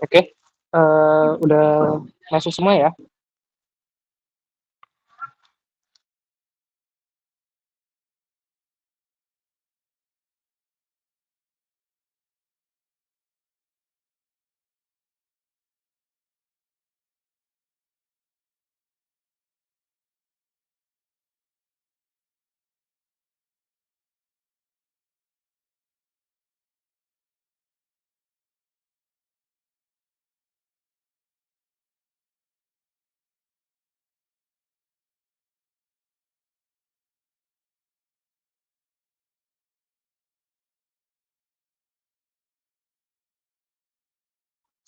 Oke, udah masuk semua ya?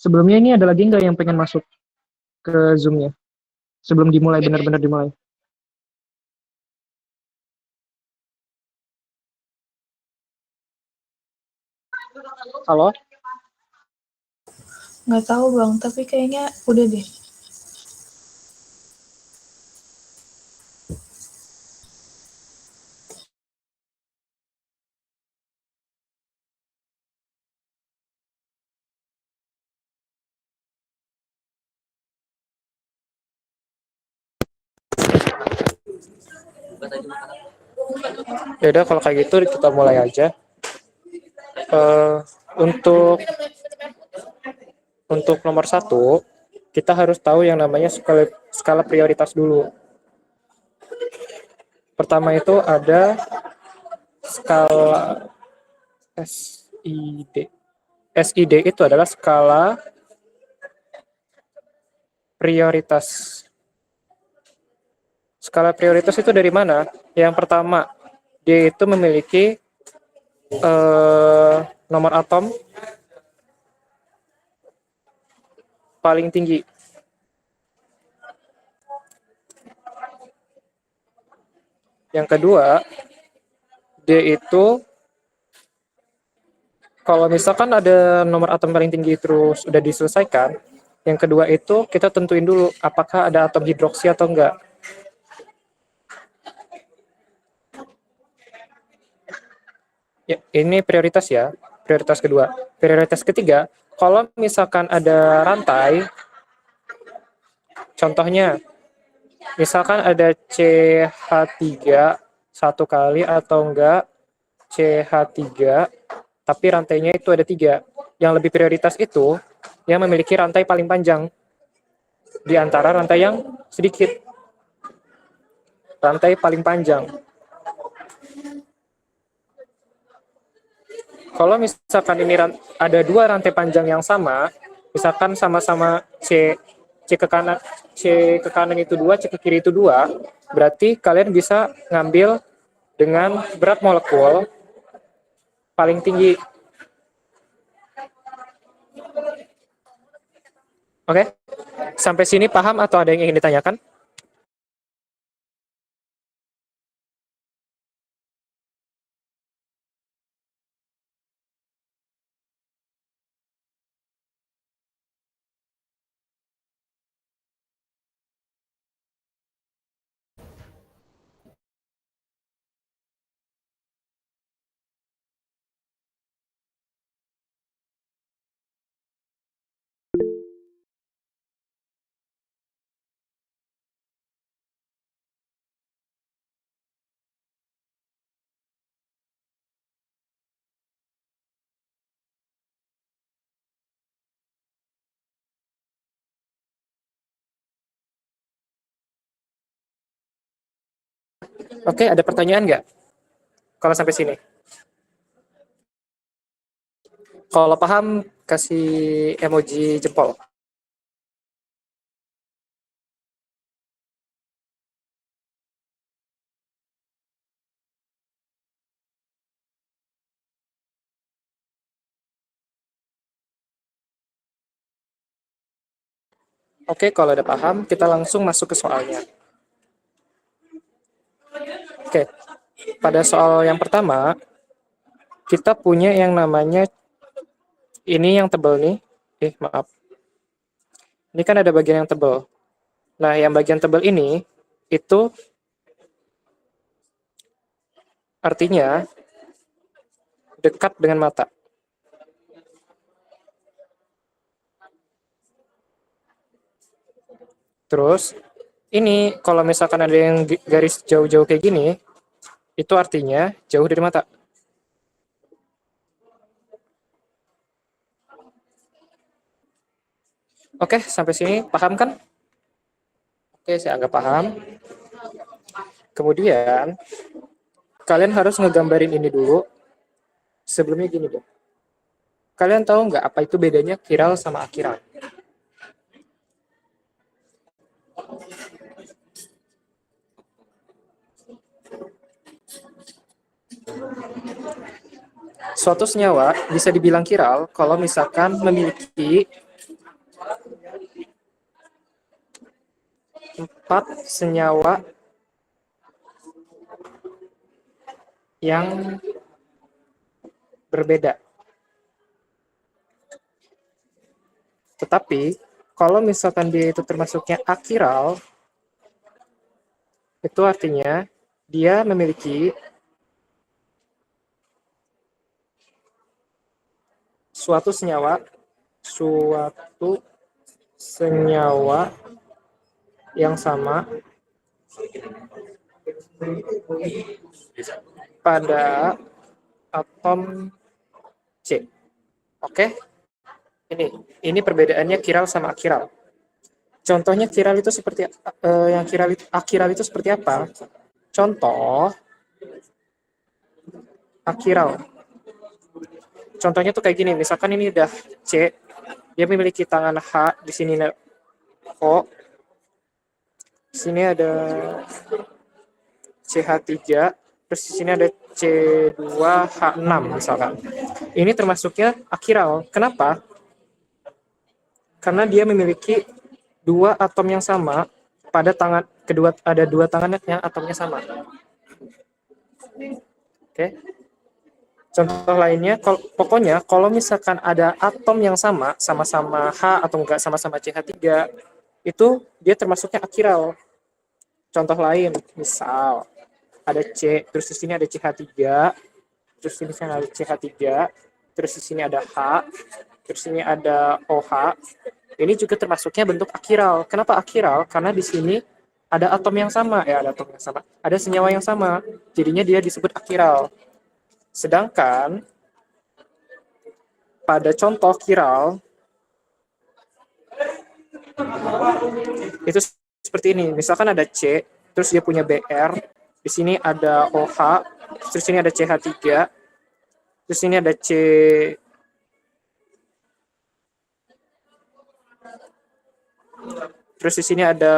Sebelumnya ini ada lagi nggak yang pengen masuk ke Zoom-nya? Sebelum dimulai, benar-benar dimulai. Halo? Nggak tahu bang, tapi kayaknya udah deh. Ya udah kalau kayak gitu kita mulai aja. Eh, untuk nomor satu, kita harus tahu yang namanya skala prioritas dulu. Pertama itu ada skala SID. SID itu adalah skala prioritas. Skala prioritas itu dari mana? Yang pertama, dia itu memiliki nomor atom paling tinggi. Yang kedua, dia itu kalau misalkan ada nomor atom paling tinggi terus udah diselesaikan, yang kedua itu kita tentuin dulu apakah ada atom hidroksi atau enggak. Ya, ini prioritas ya, prioritas kedua. Prioritas ketiga, kalau misalkan ada rantai, contohnya misalkan ada CH3 satu kali atau enggak CH3, tapi rantainya itu ada 3. Yang lebih prioritas itu yang memiliki rantai paling panjang di antara rantai yang sedikit. Rantai paling panjang. Kalau misalkan ini ada 2 rantai panjang yang sama, misalkan sama-sama C ke kanan itu 2, C ke kiri itu 2, berarti kalian bisa ngambil dengan berat molekul paling tinggi. Oke? Sampai sini paham atau ada yang ingin ditanyakan? Oke, ada pertanyaan nggak? Kalau sampai sini. Kalau paham, kasih emoji jempol. Oke, kalau udah paham, kita langsung masuk ke soalnya. Oke, pada soal yang pertama, kita punya yang namanya, ini yang tebal nih. Maaf. Ini kan ada bagian yang tebal. Nah, yang bagian tebal ini, itu artinya dekat dengan mata. Terus ini kalau misalkan ada yang garis jauh-jauh kayak gini, itu artinya jauh dari mata. Oke, sampai sini paham kan? Oke, saya anggap paham. Kemudian, kalian harus ngegambarin ini dulu. Sebelumnya gini deh. Kalian tahu nggak apa itu bedanya kiral sama akiral? Suatu senyawa bisa dibilang kiral kalau misalkan memiliki 4 senyawa yang berbeda. Tetapi, kalau misalkan dia itu termasuknya akiral, itu artinya dia memiliki suatu senyawa yang sama pada atom C. Oke? Ini perbedaannya kiral sama akiral. Contohnya kiral itu seperti akiral itu seperti apa? Contoh akiral. Contohnya tuh kayak gini, misalkan ini udah C, dia memiliki tangan H, di sini ada O, di sini ada CH3, terus di sini ada C2H6 misalkan. Ini termasuknya akiral. Kenapa? Karena dia memiliki 2 atom yang sama pada tangan kedua, ada 2 tangan yang atomnya sama. Oke. Contoh lainnya, pokoknya kalau misalkan ada atom yang sama-sama H atau enggak sama-sama CH3, itu dia termasuknya akiral. Contoh lain, misal ada C, terus di sini ada CH3, terus di sini ada CH3, terus di sini ada H, terus di sini ada OH. Ini juga termasuknya bentuk akiral. Kenapa akiral? Karena di sini ada atom yang sama, ada senyawa yang sama. Jadinya dia disebut akiral. Sedangkan pada contoh kiral itu seperti ini. Misalkan ada C, terus dia punya Br, di sini ada OH, terus ini ada CH3, terus ini ada C, terus di sini ada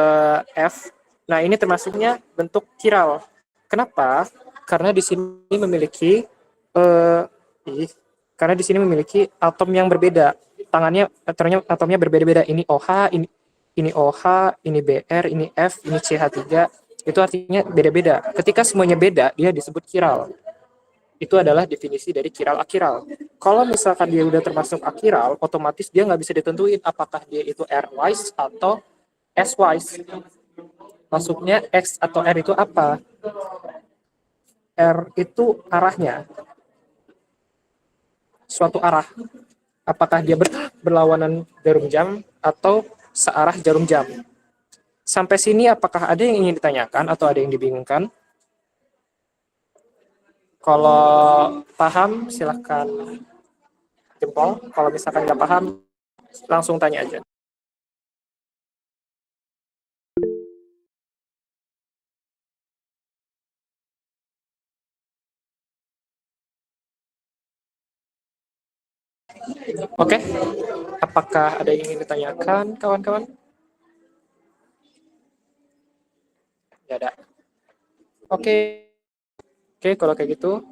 F. Nah, ini termasuknya bentuk kiral. Kenapa? Karena di sini memiliki karena di sini memiliki atom yang berbeda. Atomnya berbeda-beda. Ini OH, ini OH, ini Br, ini F, ini CH3. Itu artinya beda-beda. Ketika semuanya beda, dia disebut kiral. Itu adalah definisi dari kiral akiral. Kalau misalkan dia udah termasuk akiral, otomatis dia nggak bisa ditentuin apakah dia itu R-wise atau S-wise. Maksudnya X atau R itu apa? R itu arahnya, suatu arah. Apakah dia berlawanan jarum jam atau searah jarum jam? Sampai sini apakah ada yang ingin ditanyakan atau ada yang dibingungkan? Kalau paham silahkan jempol. Kalau misalkan nggak paham langsung tanya aja. Oke, apakah ada yang ingin ditanyakan kawan-kawan? Tidak ada. Oke, kalau kayak gitu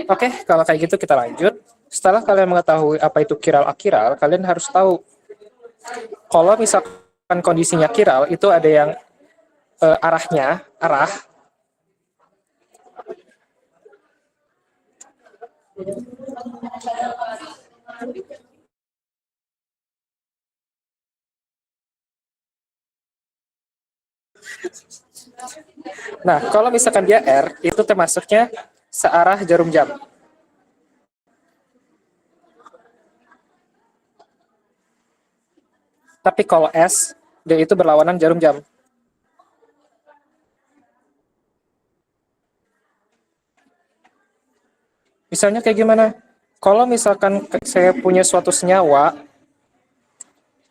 Oke, kalau kayak gitu kita lanjut. Setelah kalian mengetahui apa itu kiral akiral, kalian harus tahu kalau misalkan kondisinya kiral itu ada yang arah Nah, kalau misalkan dia R, itu termasuknya searah jarum jam. Tapi kalau S, dia itu berlawanan jarum jam. Misalnya kayak gimana? Kalau misalkan saya punya suatu senyawa,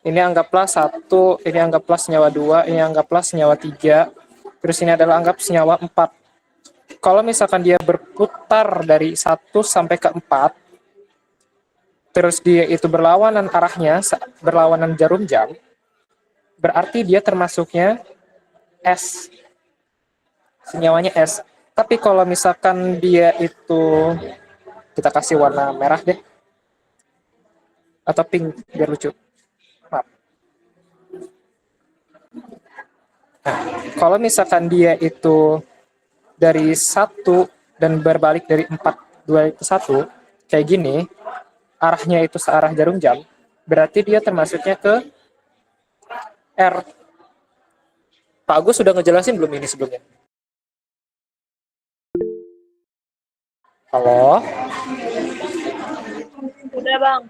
ini anggaplah satu, ini anggaplah senyawa dua, ini anggaplah senyawa tiga, terus ini adalah anggap senyawa empat. Kalau misalkan dia berputar dari satu sampai ke empat, terus dia itu berlawanan arahnya, berlawanan jarum jam, berarti dia termasuknya S, senyawanya S. Tapi kalau misalkan dia itu, kita kasih warna merah deh, atau pink, biar lucu. Maaf. Kalau misalkan dia itu dari satu dan berbalik dari 4 2 ke satu, kayak gini, arahnya itu searah jarum jam, berarti dia termasuknya ke R. Pak Agus sudah ngejelasin belum ini sebelumnya? Halo? Udah bang.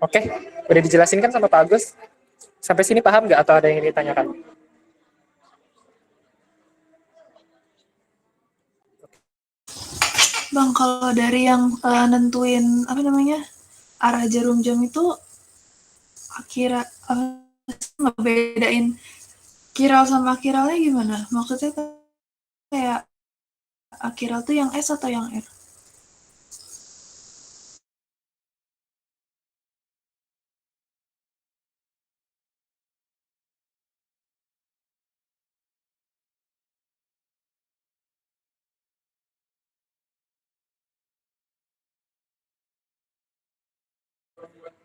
Oke, udah dijelasin kan sama Pak Agus? Sampai sini paham nggak atau ada yang ditanyakan? Bang, kalau dari yang nentuin apa namanya arah jarum jam itu kira ngebedain kiral sama akiralnya gimana? Maksudnya kayak akiral tuh yang S atau yang R?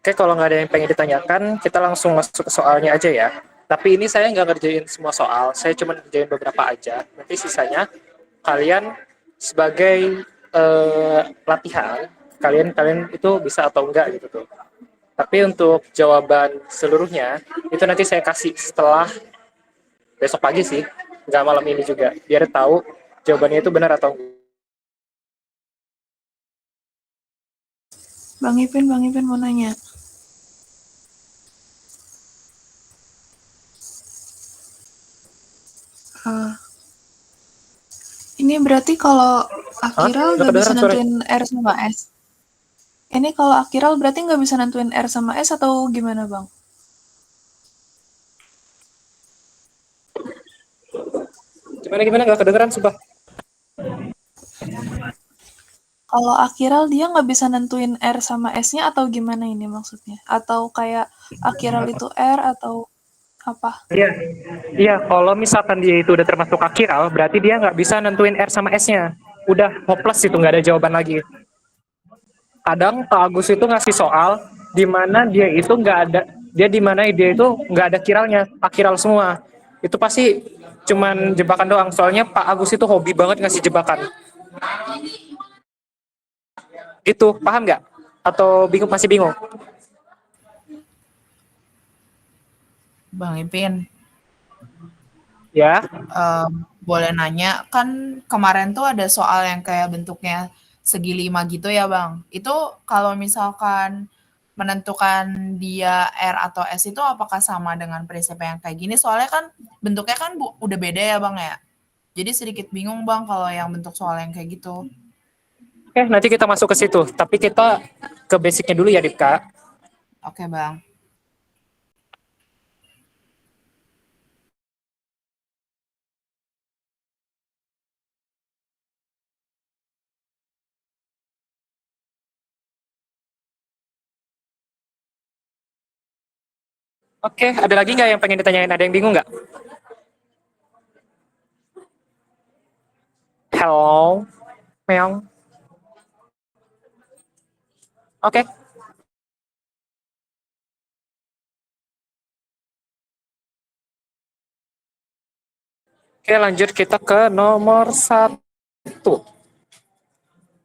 Oke, kalau nggak ada yang pengen ditanyakan, kita langsung masuk ke soalnya aja ya. Tapi ini saya nggak ngerjain semua soal, saya cuma ngerjain beberapa aja. Nanti sisanya kalian sebagai latihan, kalian kalian itu bisa atau enggak gitu tuh. Tapi untuk jawaban seluruhnya, itu nanti saya kasih setelah besok pagi sih, nggak malam ini juga. Biar tahu jawabannya itu benar atau enggak. Bang Ipin mau nanya. Uh, ini berarti kalau Hah? akiral Nggak nggak bisa kedengeran suaranya? nentuin R sama S? Ini kalau akiral berarti nggak bisa nentuin R sama S atau gimana bang? Gimana nggak kedengeran sumpah. Kalau akiral dia nggak bisa nentuin R sama S-nya atau gimana ini maksudnya? Atau kayak akiral itu R atau apa? Iya, iya. Kalau misalkan dia itu udah termasuk akiral, berarti dia nggak bisa nentuin R sama S-nya. Udah hopeless itu, nggak ada jawaban lagi. Kadang Pak Agus itu ngasih soal di mana dia itu nggak ada, dia di mana dia itu nggak ada kiralnya, akiral semua. Itu pasti cuman jebakan doang. Soalnya Pak Agus itu hobi banget ngasih jebakan. Gitu, paham nggak? Atau bingung, masih bingung? Bang Ipin, Ya, boleh nanya, kan kemarin tuh ada soal yang kayak bentuknya segi 5 gitu ya Bang. Itu kalau misalkan menentukan dia R atau S itu apakah sama dengan prinsip yang kayak gini? Soalnya kan bentuknya kan udah beda ya Bang ya. Jadi sedikit bingung Bang kalau yang bentuk soal yang kayak gitu. oke, nanti kita masuk ke situ. Tapi kita ke basicnya dulu ya, Dipka. Oke Bang. Oke, ada lagi nggak yang pengen ditanyain? Ada yang bingung nggak? Hello, meong. Oke, Oke, lanjut kita ke nomor 1.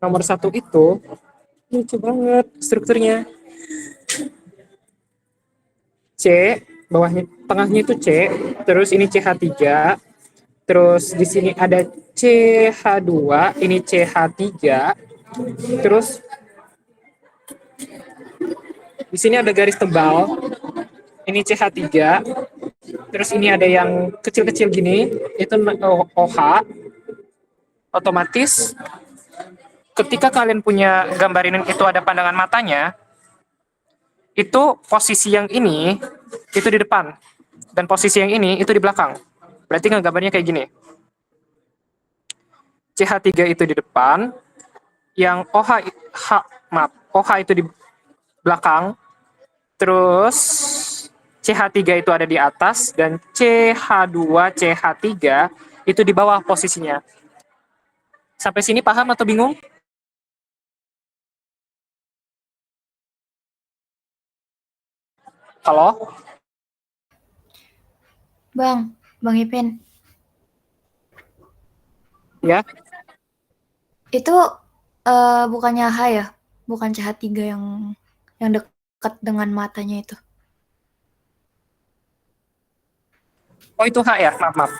Nomor 1 itu lucu banget strukturnya. C, bawahnya, tengahnya itu C, terus ini CH3, terus di sini ada CH2, ini CH3, terus di sini ada garis tebal, ini CH3, terus ini ada yang kecil-kecil gini, itu OH. Otomatis ketika kalian punya gambar ini itu ada pandangan matanya, itu posisi yang ini itu di depan dan posisi yang ini itu di belakang. Berarti gambarnya kayak gini. CH3 itu di depan, yang OH itu di belakang, terus CH3 itu ada di atas dan CH2, CH3 itu di bawah posisinya. Sampai sini paham atau bingung? Halo? Bang Ipin, Ya? itu bukannya H ya? Bukan CH3 yang dekat dengan matanya itu. Oh, itu H ya? Maaf.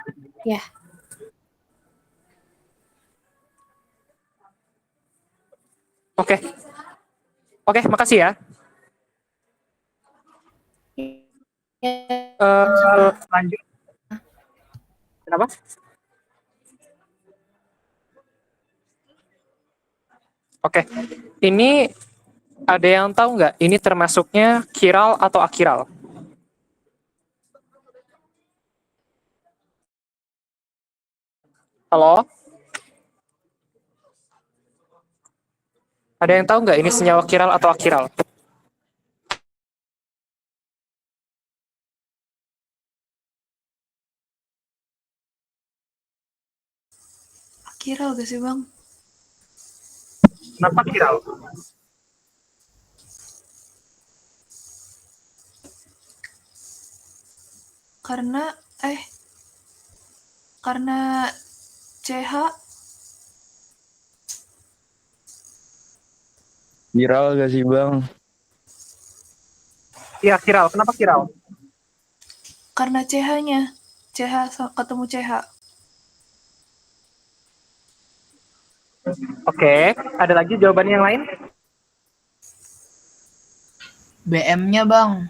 Ya. Oke. Oke, makasih ya. Lanjut. Kenapa? Oke. Ini ada yang tahu nggak? Ini termasuknya kiral atau akiral? Halo? Ada yang tahu nggak ini senyawa kiral atau akiral? Akiral gak sih bang? Kenapa kiral? Karena CH Viral gak sih bang? Iya, kiral. Kenapa kiral? karena CH-nya ketemu CH. Oke. Ada lagi jawaban yang lain? BM-nya bang.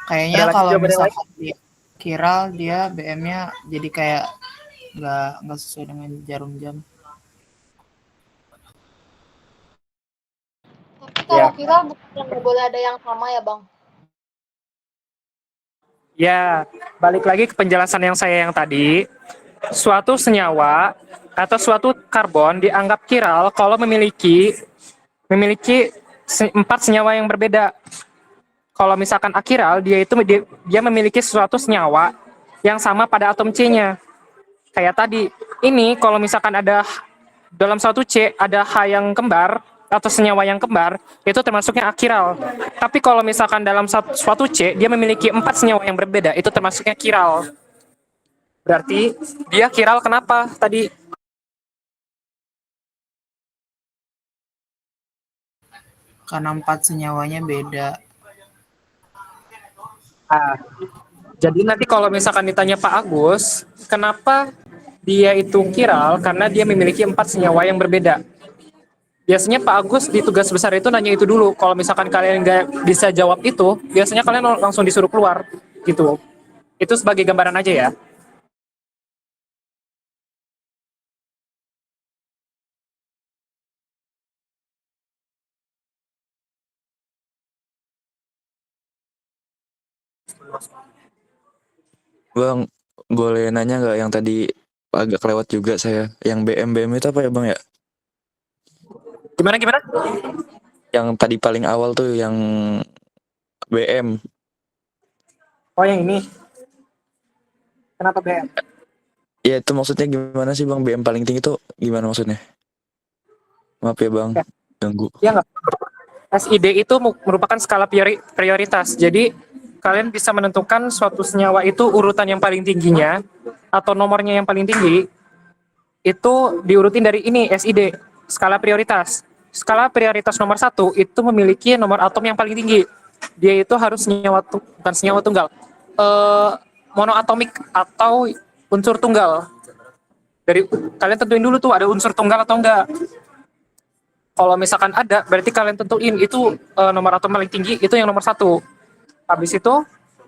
Kayaknya Ada lagi kalau jawaban yang lain? misalkan dia kiral, dia BM-nya jadi kayak nggak sesuai dengan jarum jam. Tapi kalau Ya. viral bukan nggak boleh ada yang sama ya bang? Ya, balik lagi ke penjelasan yang saya yang tadi. Suatu senyawa atau suatu karbon dianggap kiral kalau memiliki 4 senyawa yang berbeda. Kalau misalkan akiral, dia memiliki suatu senyawa yang sama pada atom C-nya. Kayak tadi, ini kalau misalkan ada dalam suatu C ada H yang kembar atau senyawa yang kembar, itu termasuknya akiral. Tapi kalau misalkan dalam suatu C dia memiliki 4 senyawa yang berbeda, itu termasuknya kiral. Berarti dia kiral kenapa tadi? Karena 4 senyawanya beda. Nah, jadi nanti kalau misalkan ditanya Pak Agus, kenapa dia itu kiral? Karena dia memiliki 4 senyawa yang berbeda. Biasanya Pak Agus di tugas besar itu nanya itu dulu. Kalau misalkan kalian nggak bisa jawab itu, biasanya kalian langsung disuruh keluar gitu. Itu sebagai gambaran aja ya. Bang, boleh nanya nggak yang tadi agak kelewat juga saya. Yang BM itu apa ya bang ya? Gimana? Yang tadi paling awal tuh yang BM. Oh, yang ini. Kenapa BM? Ya itu maksudnya gimana sih bang? BM paling tinggi tuh gimana maksudnya? Maaf ya bang, ganggu. Ya nggak. SID itu merupakan skala prioritas. Jadi kalian bisa menentukan suatu senyawa itu urutan yang paling tingginya atau nomornya yang paling tinggi itu diurutin dari ini SID, skala prioritas. Skala prioritas nomor 1 itu memiliki nomor atom yang paling tinggi. Dia itu harus bukan senyawa tunggal, monoatomik atau unsur tunggal. Dari kalian tentuin dulu tuh ada unsur tunggal atau enggak. Kalau misalkan ada, berarti kalian tentuin itu nomor atom paling tinggi itu yang nomor 1. Habis itu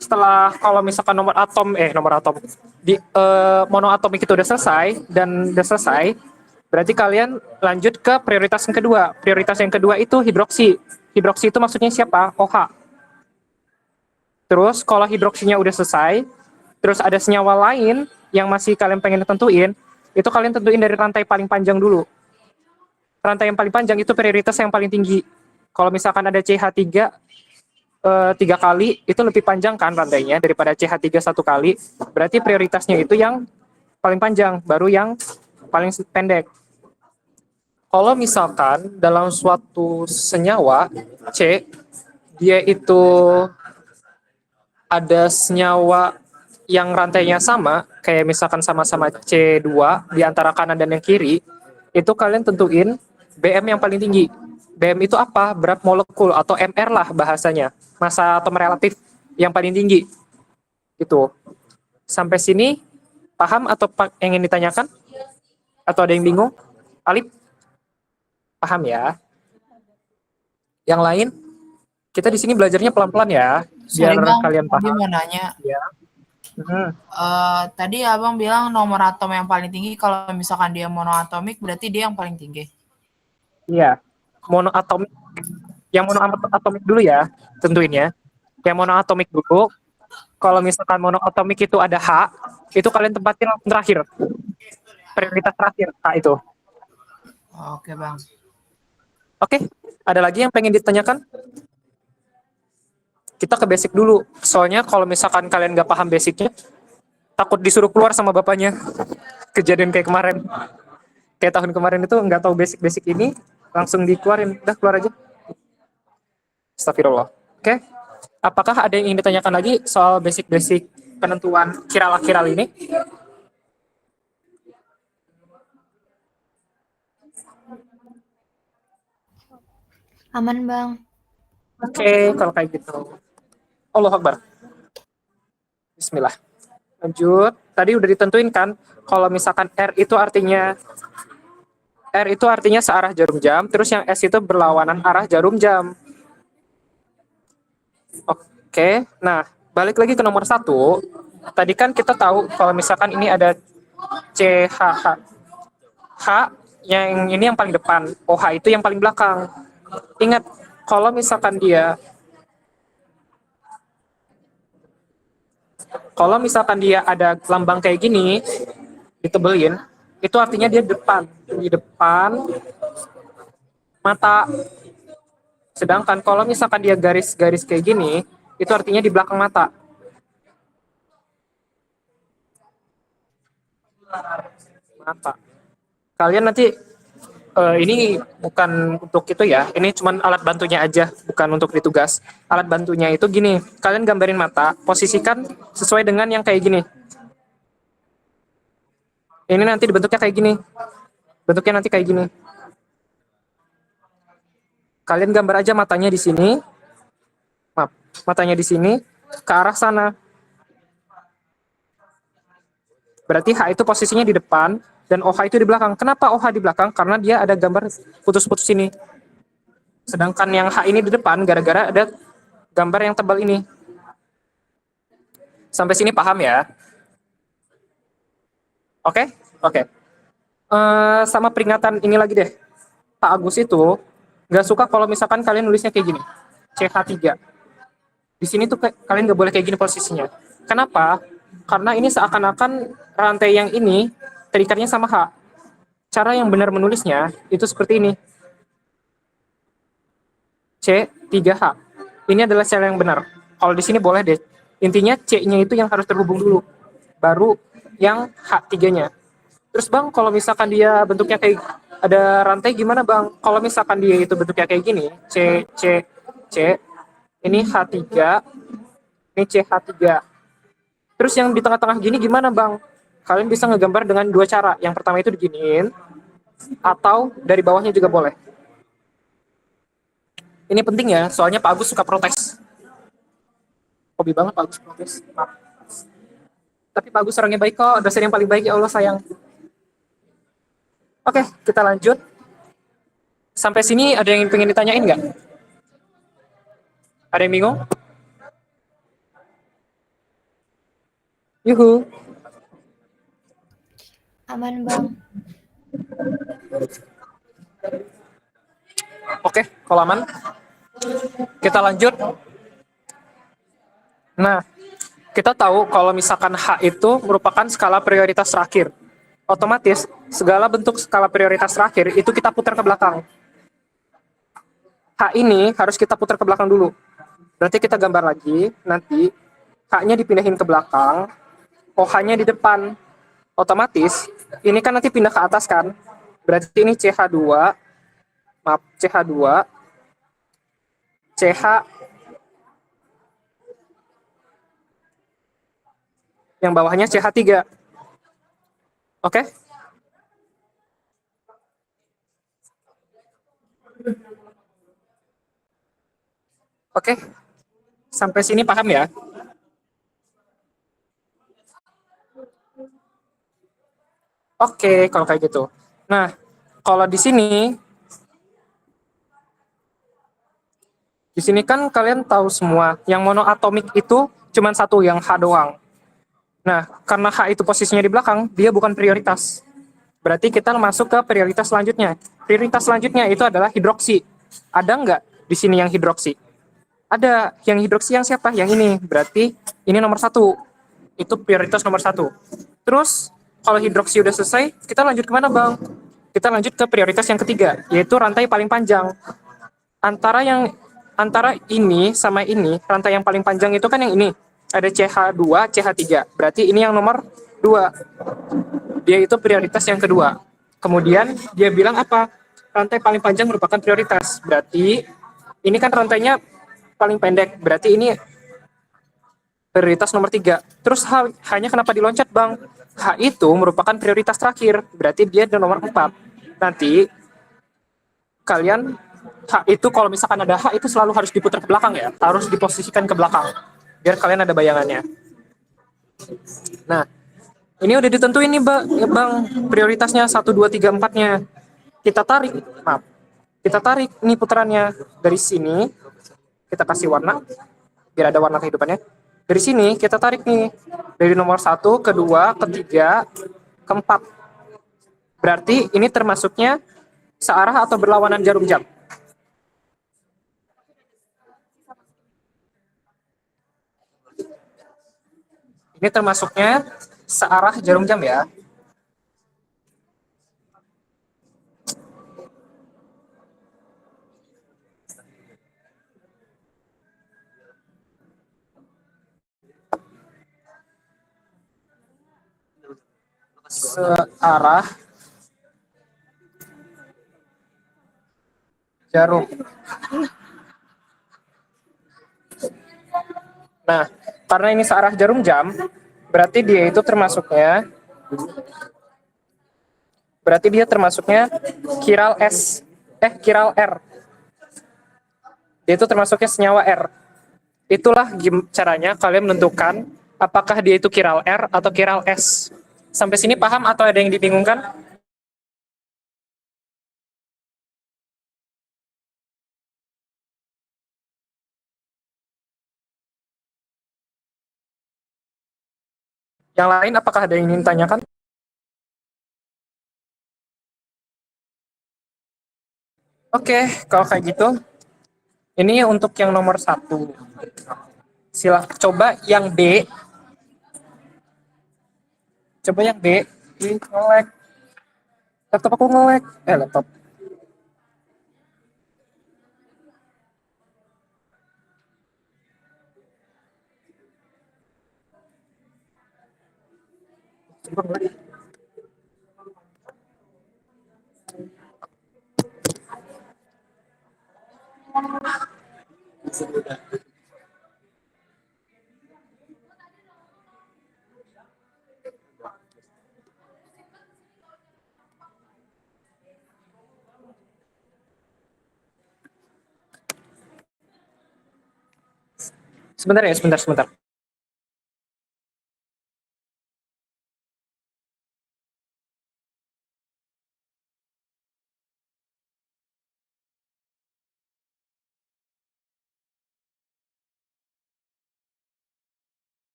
setelah kalau misalkan nomor atom di monoatomik itu udah selesai, berarti kalian lanjut ke prioritas yang kedua. Prioritas yang kedua itu hidroksi. Hidroksi itu maksudnya siapa? OH. Terus kalau hidroksinya udah selesai, terus ada senyawa lain yang masih kalian pengen tentuin, itu kalian tentuin dari rantai paling panjang dulu. Rantai yang paling panjang itu prioritas yang paling tinggi. Kalau misalkan ada CH3 3 kali, itu lebih panjang kan rantainya daripada CH3 1 kali. Berarti prioritasnya itu yang paling panjang, baru yang paling pendek. Kalau misalkan dalam suatu senyawa C, dia itu ada senyawa yang rantainya sama, kayak misalkan sama-sama C2 di antara kanan dan yang kiri, itu kalian tentuin BM yang paling tinggi. BM itu apa? Berat molekul atau MR lah bahasanya. Massa atom relatif yang paling tinggi. Itu. Sampai sini paham atau ingin ditanyakan? Atau ada yang bingung? Alip? Paham ya? Yang lain? Kita di sini belajarnya pelan-pelan ya, biar Sorry Bang, kalian tadi paham. mau nanya. Ya. Tadi Abang bilang nomor atom yang paling tinggi, kalau misalkan dia monoatomik berarti dia yang paling tinggi. Iya. Monoatomik. Yang monoatomik dulu ya, tentuin ya. Yang monoatomik dulu. Kalau misalkan monoatomik itu ada H, itu kalian tempatin langsung terakhir. Prioritas terakhir H itu. Oke Bang. Oke, ada lagi yang pengen ditanyakan? Kita ke basic dulu. Soalnya kalau misalkan kalian nggak paham basicnya, takut disuruh keluar sama bapaknya. Kejadian kayak kemarin. Kayak tahun kemarin itu nggak tahu basic-basic ini, langsung dikeluarin. Udah, keluar aja. Astagfirullah. Oke. Apakah ada yang ingin ditanyakan lagi soal basic-basic penentuan kiral-kiral ini? Aman, Bang. Oke, kalau kayak gitu. Allahu Akbar. Bismillah. Lanjut. Tadi udah ditentuin kan, kalau misalkan R itu artinya searah jarum jam, terus yang S itu berlawanan arah jarum jam. Oke, nah balik lagi ke nomor 1. Tadi kan kita tahu kalau misalkan ini ada CHH. H yang ini yang paling depan, OH itu yang paling belakang. Ingat, kalau misalkan dia ada lambang kayak gini, ditebelin, itu artinya dia di depan mata. Sedangkan kalau misalkan dia garis-garis kayak gini, itu artinya di belakang mata. Kalian nanti ini bukan untuk itu ya, ini cuman alat bantunya aja, bukan untuk ditugas. Alat bantunya itu gini, kalian gambarin mata, posisikan sesuai dengan yang kayak gini. Ini nanti dibentuknya kayak gini. Bentuknya nanti kayak gini. Kalian gambar aja matanya di sini. Maaf, matanya di sini ke arah sana. Berarti H itu posisinya di depan dan OH itu di belakang. Kenapa OH di belakang? Karena dia ada gambar putus-putus ini. Sedangkan yang H ini di depan gara-gara ada gambar yang tebal ini. Sampai sini paham ya? Oke? Oke. Sama peringatan ini lagi deh. Pak Agus itu nggak suka kalau misalkan kalian nulisnya kayak gini. CH3. Di sini tuh kalian nggak boleh kayak gini posisinya. Kenapa? Karena ini seakan-akan rantai yang ini terikatnya sama H. Cara yang benar menulisnya itu seperti ini. C3H. Ini adalah cara yang benar. Kalau di sini boleh deh. Intinya C-nya itu yang harus terhubung dulu. Baru yang H3-nya. Terus Bang, kalau misalkan dia bentuknya kayak ada rantai gimana Bang? Kalau misalkan dia itu bentuknya kayak gini, C, ini H3, Ini CH3. Terus yang di tengah-tengah gini gimana, Bang? Kalian bisa ngegambar dengan dua cara. Yang pertama itu diginiin, atau dari bawahnya juga boleh. Ini penting ya, soalnya Pak Agus suka protes. Hobi banget Pak Agus protes. Maaf. Tapi Pak Agus orangnya baik kok, dosen yang paling baik, ya Allah sayang. Oke, kita lanjut. Sampai sini ada yang pengen ditanyain nggak? Ada yang bingung? Yuhu. Aman, Bang. Oke, kalau aman, kita lanjut. Nah, kita tahu kalau misalkan H itu merupakan skala prioritas terakhir. Otomatis, segala bentuk skala prioritas terakhir itu kita putar ke belakang. H ini harus kita putar ke belakang dulu. Berarti kita gambar lagi, nanti H-nya dipindahin ke belakang, OH-nya di depan. Otomatis, ini kan nanti pindah ke atas kan? Berarti ini CH2, maaf, CH2, CH, yang bawahnya CH3. Oke? Oke, sampai sini paham ya? Oke, kalau kayak gitu. Nah, kalau di sini kan kalian tahu semua, yang monoatomik itu cuma satu, yang H doang. Nah, karena H itu posisinya di belakang, dia bukan prioritas. Berarti kita masuk ke prioritas selanjutnya. Prioritas selanjutnya itu adalah hidroksi. Ada nggak di sini yang hidroksi? Ada. Yang hidroksi yang siapa? Yang ini. Berarti ini nomor 1. Itu prioritas nomor 1. Terus, kalau hidroksi udah selesai, kita lanjut kemana, Bang? Kita lanjut ke prioritas yang ketiga, yaitu rantai paling panjang. Antara ini sama ini, rantai yang paling panjang itu kan yang ini. Ada CH2, CH3. Berarti ini yang nomor 2. Dia itu prioritas yang kedua. Kemudian dia bilang apa? Rantai paling panjang merupakan prioritas. Berarti ini kan rantainya paling pendek. Berarti ini prioritas nomor 3. Terus hanya kenapa diloncat, Bang? H itu merupakan prioritas terakhir. Berarti dia di nomor 4. Nanti kalian H itu kalau misalkan ada H itu selalu harus diputar ke belakang ya. Harus diposisikan ke belakang. Biar kalian ada bayangannya. Nah, ini udah ditentuin nih, Bang, prioritasnya 1, 2, 3, 4-nya. Kita tarik nih putarannya. Dari sini, kita kasih warna, biar ada warna kehidupannya. Dari sini, kita tarik nih. Dari nomor 1, ke 2, ke 3, ke 4. Berarti ini termasuknya searah atau berlawanan jarum jam. Ini termasuknya searah jarum jam ya. Searah jarum. Nah, karena ini searah jarum jam, berarti dia termasuknya kiral kiral R. Dia itu termasuknya senyawa R. Itulah caranya kalian menentukan apakah dia itu kiral R atau kiral S. Sampai sini paham atau ada yang dibingungkan? Yang lain apakah ada yang ingin tanyakan? Oke, kalau kayak gitu, ini untuk yang nomor 1. Silahkan coba yang B. Coba yang B. Nge-lag. Laptop aku nge-lag. Laptop. Sebentar ya, sebentar.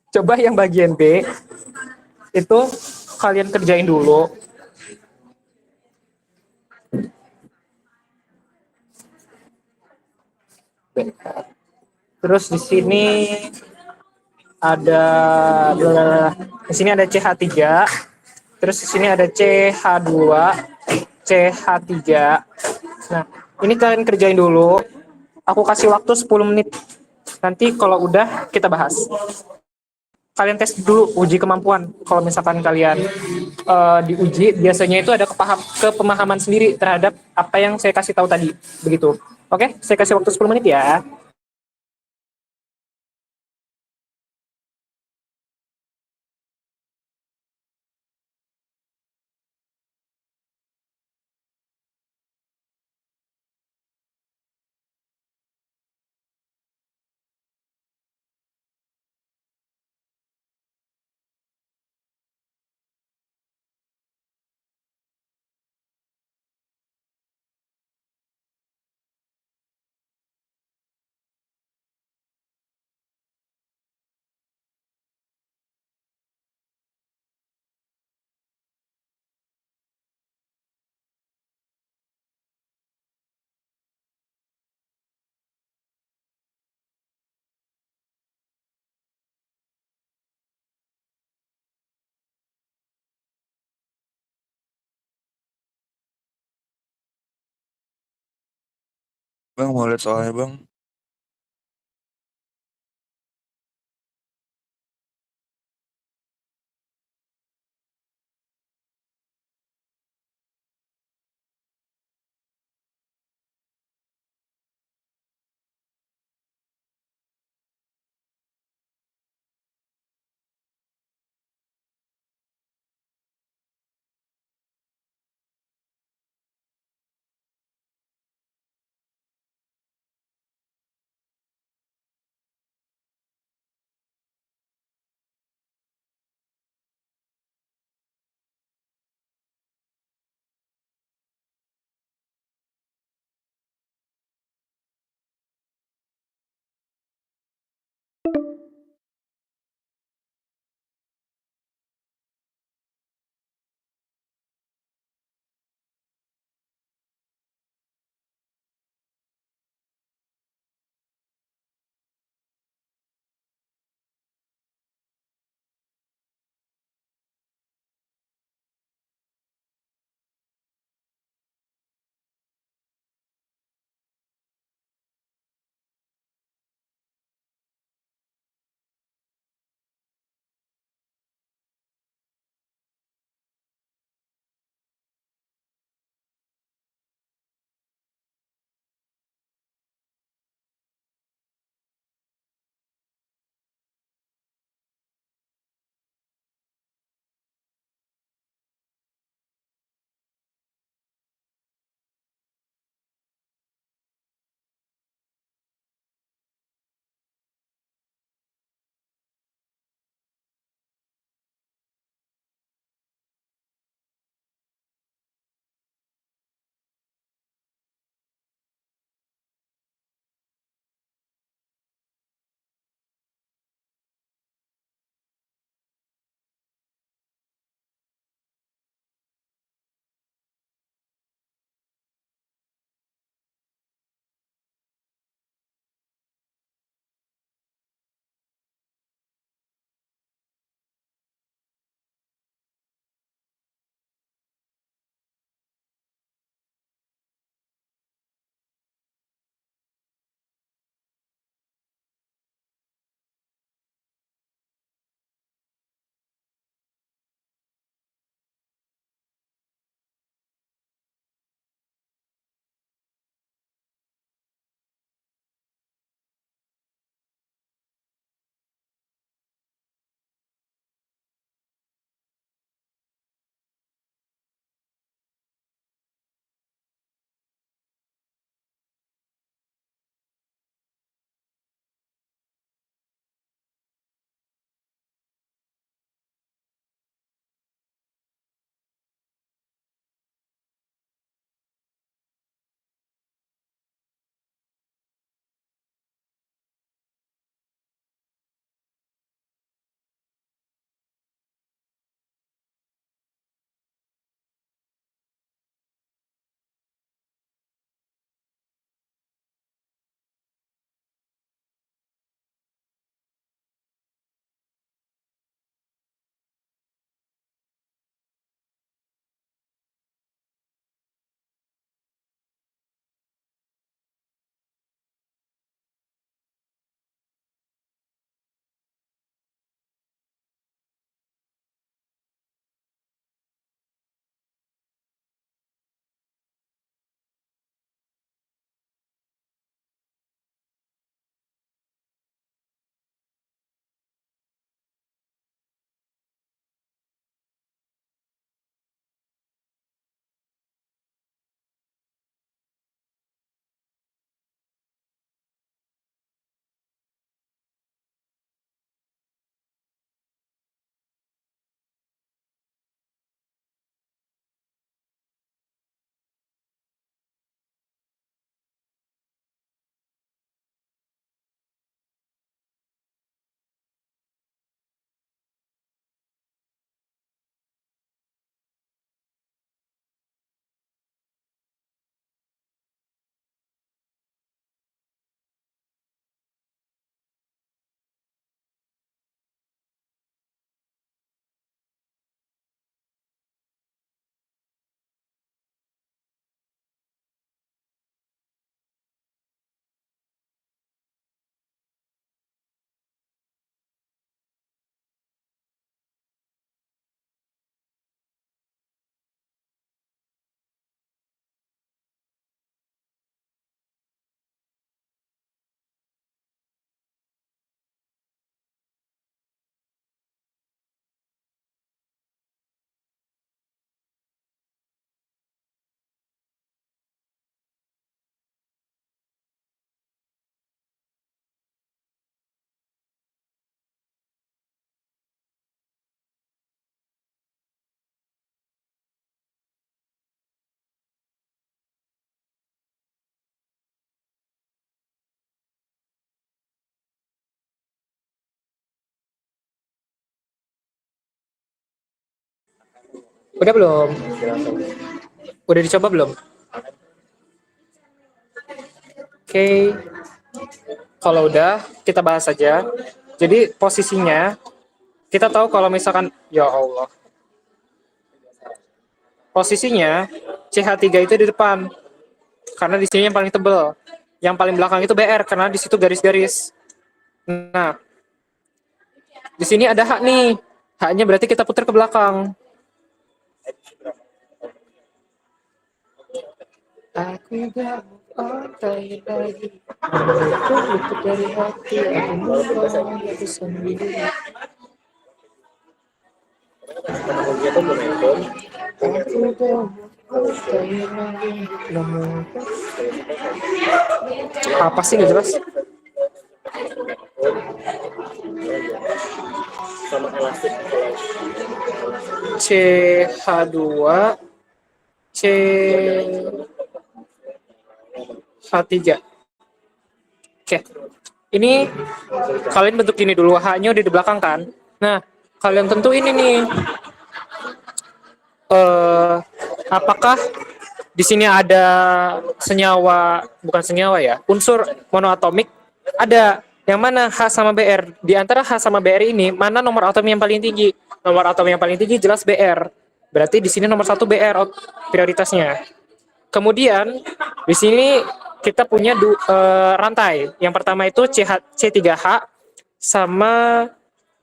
Coba yang bagian B itu kalian kerjain dulu. Terus di sini ada di sini ada CH3, terus di sini ada CH2, CH3. Nah, ini kalian kerjain dulu. Aku kasih waktu 10 menit. Nanti kalau udah kita bahas. Kalian tes dulu uji kemampuan. Kalau misalkan kalian diuji, biasanya itu ada kepemahaman sendiri terhadap apa yang saya kasih tahu tadi. Begitu. Oke, saya kasih waktu 10 menit ya. Bang, mau lihat soalnya bang. Udah belum? Udah dicoba belum? Oke, kalau udah kita bahas saja. Jadi posisinya kita tahu kalau misalkan ya Allah. Posisinya CH3 itu di depan karena di sini yang paling tebel. Yang paling belakang itu BR karena di situ garis-garis. Nah, di sini ada H nih. H-nya berarti kita putar ke belakang. Aku gak mau lagi. Luput dari hati. Aku mau aku sendiri. Apa sih nggak jelas? CH2 CH3. Oke. Ini kalian bentuk ini dulu, H-nya udah di belakang kan? Nah, kalian tentu ini nih. Apakah di sini ada senyawa, bukan senyawa ya, unsur monoatomik? Ada. Yang mana H sama Br? Di antara H sama Br ini, mana nomor atom yang paling tinggi? Nomor atom yang paling tinggi jelas Br. Berarti di sini nomor 1 Br prioritasnya. Kemudian di sini kita punya rantai. Yang pertama itu C3H sama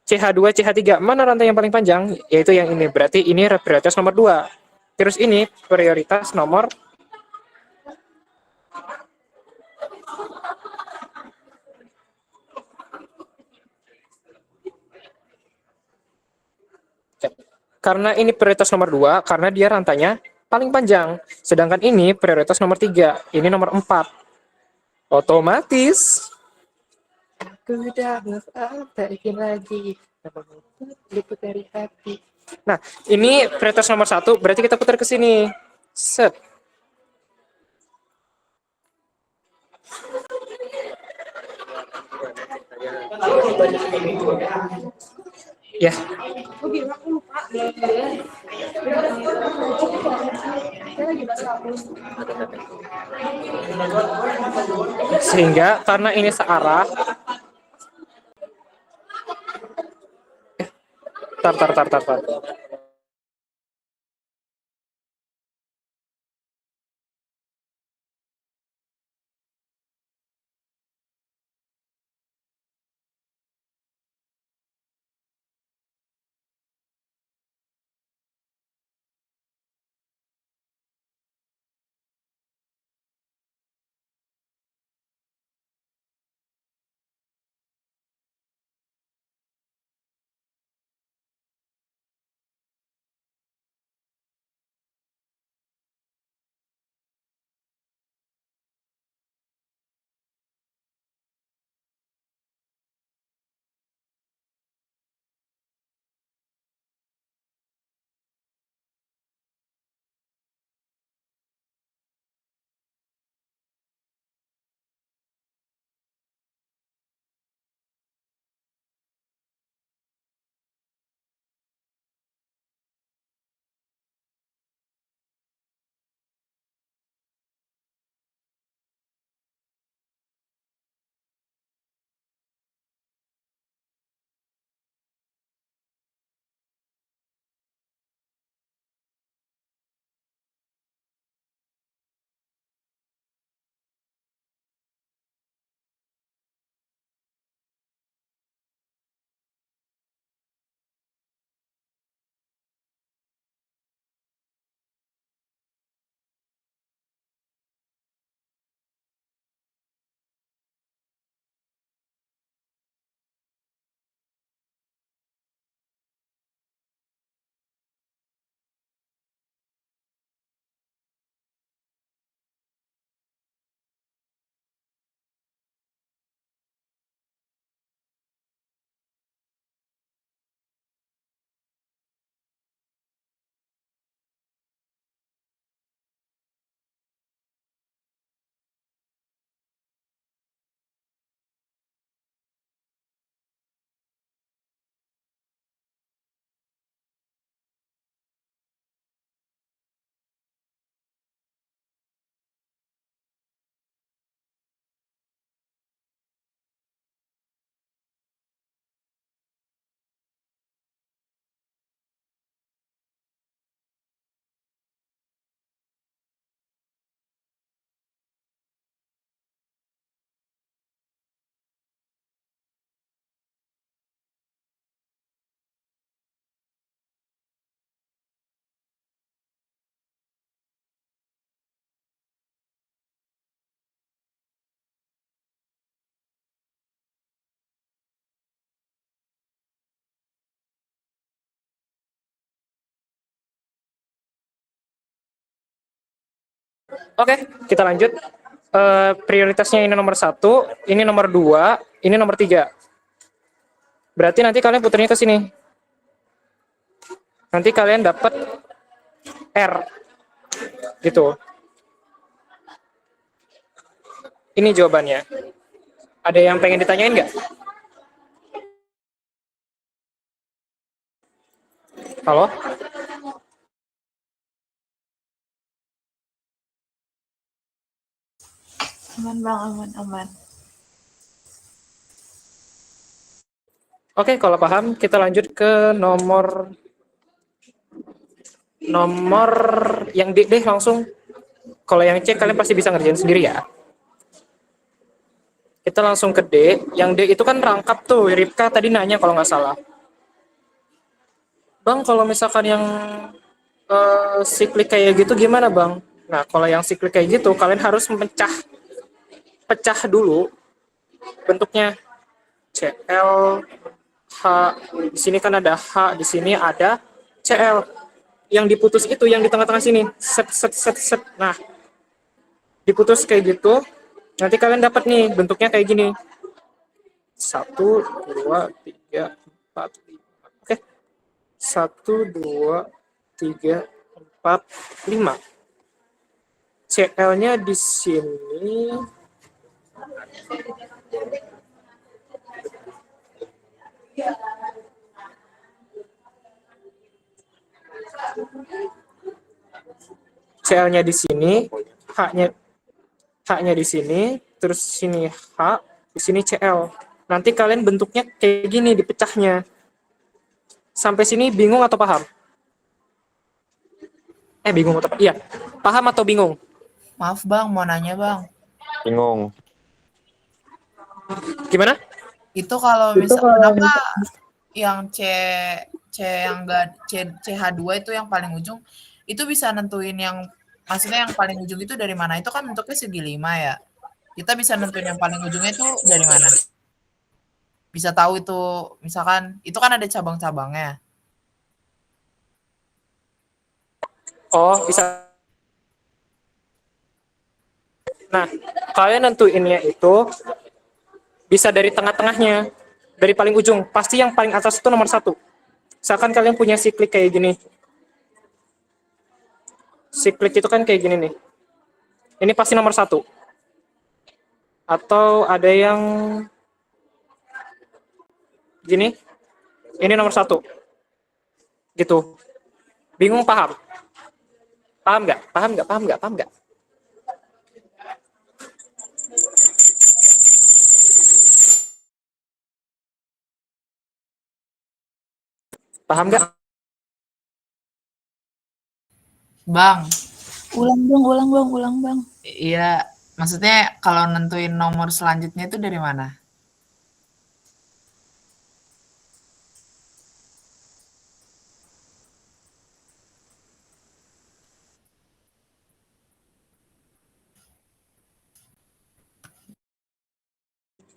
CH2 CH3. Mana rantai yang paling panjang? Yaitu yang ini. Berarti ini prioritas nomor 2. Terus ini prioritas nomor karena ini prioritas nomor 2 karena dia rantainya paling panjang. Sedangkan ini prioritas nomor 3, ini nomor 4. Otomatis aku udah balikin lagi. Luput dari hati. Nah, ini prioritas nomor 1, berarti kita putar ke sini. Set. Ya. Sehingga karena ini searah. Tar. Oke, kita lanjut. Prioritasnya ini nomor 1, ini nomor 2, ini nomor 3. Berarti nanti kalian puternya ke sini. Nanti kalian dapat R. Gitu. Ini jawabannya. Ada yang pengen ditanyain nggak? Halo? Aman bang, aman. Oke, kalau paham, kita lanjut ke nomor yang D deh langsung. Kalau yang C kalian pasti bisa ngerjain sendiri ya. Kita langsung ke D. Yang D itu kan rangkap tuh. Ripka tadi nanya kalau nggak salah. Bang, kalau misalkan yang siklik kayak gitu gimana bang? Nah, kalau yang siklik kayak gitu, kalian harus pecah dulu bentuknya. CL, H, di sini kan ada H, di sini ada CL. Yang diputus itu yang di tengah-tengah sini. Set. Nah, diputus kayak gitu. Nanti kalian dapat nih bentuknya kayak gini. 1, 2, 3, 4, 5. Oke. 1, 2, 3, 4, 5. CL-nya di sini. CL-nya di sini, H-nya di sini, terus sini H, di sini CL. Nanti kalian bentuknya kayak gini dipecahnya. Sampai sini bingung atau paham? Bingung atau iya, paham atau bingung? Maaf bang, mau nanya bang. Bingung. Gimana? Itu kalau kenapa yang yang enggak CH2 itu yang paling ujung itu bisa nentuin yang maksudnya yang paling ujung itu dari mana? Itu kan bentuknya segi 5 ya. Kita bisa nentuin yang paling ujungnya itu dari mana? Bisa tahu itu misalkan itu kan ada cabang-cabangnya. Oh, bisa. Nah, kalian nentuinnya itu bisa dari tengah-tengahnya, dari paling ujung. Pasti yang paling atas itu nomor 1. Misalkan kalian punya siklik kayak gini. Siklik itu kan kayak gini nih. Ini pasti nomor 1. Atau ada yang gini. Ini nomor 1. Gitu. Bingung paham? Paham nggak? Paham nggak? Paham nggak? Bang, Ulang bang. iya, maksudnya kalau nentuin nomor selanjutnya itu dari mana?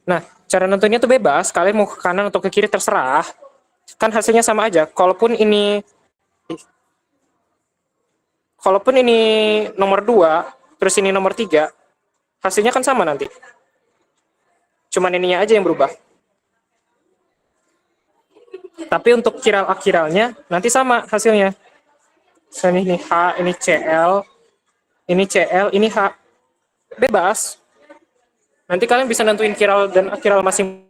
Nah, cara nentunya tuh bebas. Kalian mau ke kanan atau ke kiri terserah. Kan hasilnya sama aja. Kalaupun ini nomor 2, terus ini nomor 3, hasilnya kan sama nanti. Cuman ininya aja yang berubah. Tapi untuk kiral-akiralnya nanti sama hasilnya. Ini H, ini CL, ini H. Bebas. Nanti kalian bisa nentuin kiral dan akiral masing